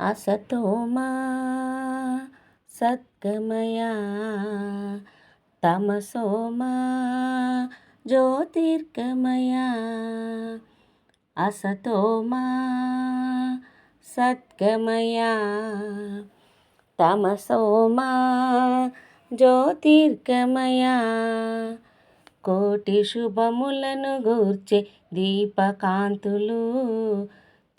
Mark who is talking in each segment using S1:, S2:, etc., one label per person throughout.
S1: असतोमा सद्गमया तमसोमा ज्योतिर्गमया असतोमा सद्गमया तमसोमा ज्योतिर्गमया కోటి శుభములను గూర్చే దీపకాంతులు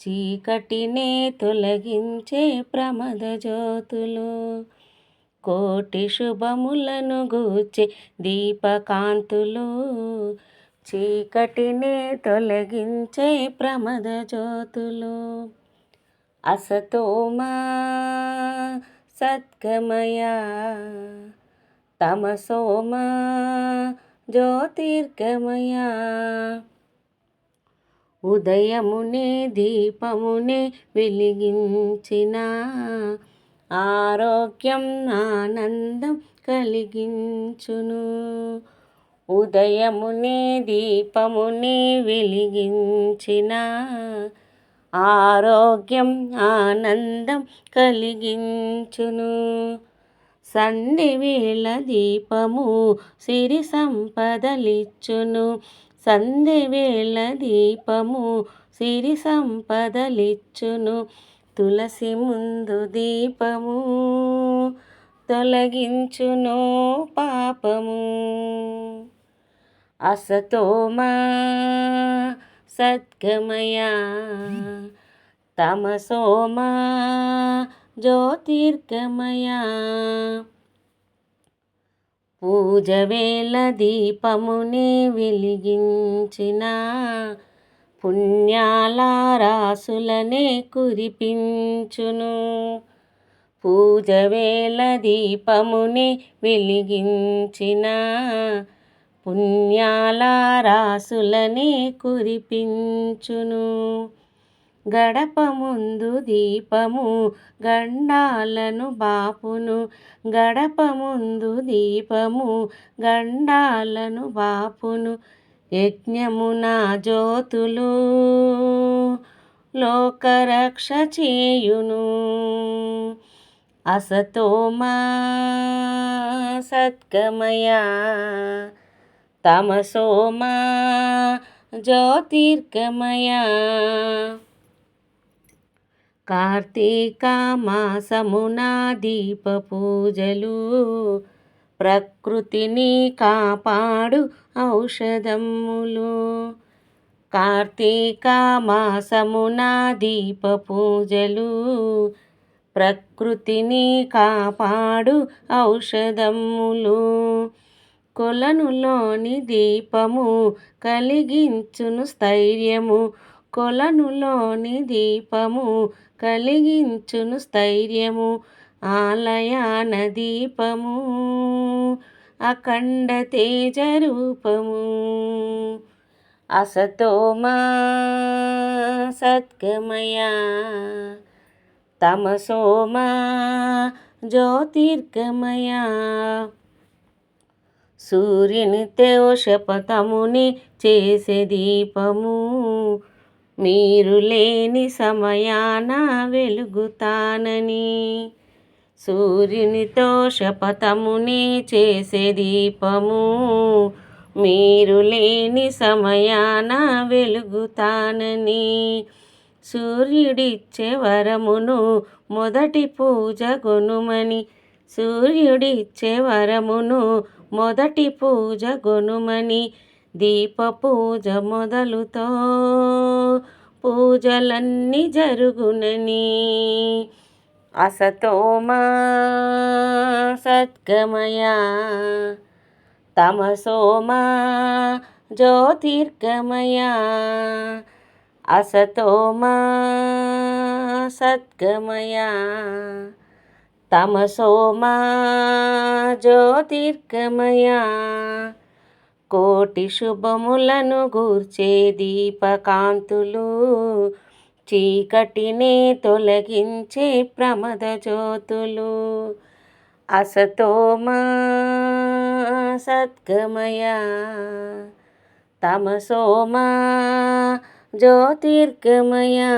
S1: చీకటినే తొలగించే ప్రమద జ్యోతులు. కోటి శుభములను గూర్చే దీపకాంతులు చీకటినే తొలగించే ప్రమద జ్యోతులు. అసతోమా సద్గమయా తమసోమా జ్యోతిర్గమయా. ఉదయమునే దీపమునే వెలిగించిన ఆరోగ్యం ఆనందం కలిగించును. ఉదయమునే దీపమునే వెలిగించిన ఆరోగ్యం ఆనందం కలిగించును. సంధ్యవేళ దీపము సిరి సంపదలిచ్చును. సంధ్యవేళ దీపము సిరి సంపదలిచ్చును. తులసి ముందు దీపము తొలగించును పాపము. అసతోమా సద్గమయా తమసోమా జ్యోతిర్గమయా. పూజ వేళ దీపముని వెలిగించిన పుణ్యాల రాసులనే కురిపించును. పూజ వేళ దీపముని వెలిగించిన పుణ్యాల రాసులనే కురిపించును. గడప ముందు దీపము గండాలను బాపును. గడప ముందు దీపము గండాలను బాపును. యజ్ఞమున జ్యోతులు లోకరక్ష చేయును. అసతోమా సద్గమయా తమసోమా జ్యోతిర్గమయా. కార్తీక మాసమున దీప పూజలు ప్రకృతిని కాపాడు ఔషధములు. కార్తీక మాసమున దీప పూజలు ప్రకృతిని కాపాడు ఔషధములు. కొలనులోని దీపము కలిగించును స్థైర్యము. కొలనులోని దీపము కలిగించును స్థైర్యము. ఆలయాన దీపము అఖండ తేజ రూపము. అసతోమా సద్గమయా తమసోమా జ్యోతిర్గమయా. సూర్యునితో శపథముని చేసే దీపము మీరు లేని సమయాన వెలుగుతానని. సూర్యునితో శపథముని చేసే దీపము మీరు లేని సమయాన వెలుగుతానని. సూర్యుడిచ్చే వరమును మొదటి పూజ గొనుమని. సూర్యుడిచ్చే వరమును మొదటి పూజ గొనుమని. దీప పూజ మొదలుతో పూజలన్నీ జరుగునని. అసతోమా సద్గమయా తమసోమా జ్యోతిర్గమయా. అసతోమా సద్గమయా తమసోమా జ్యోతిర్గమయా. కోటి శుభములను గూర్చే దీపకాంతులు చీకటినే తొలగించే ప్రమద జ్యోతులు. అసతోమా సద్గమయా తమసోమా జ్యోతిర్గమయా.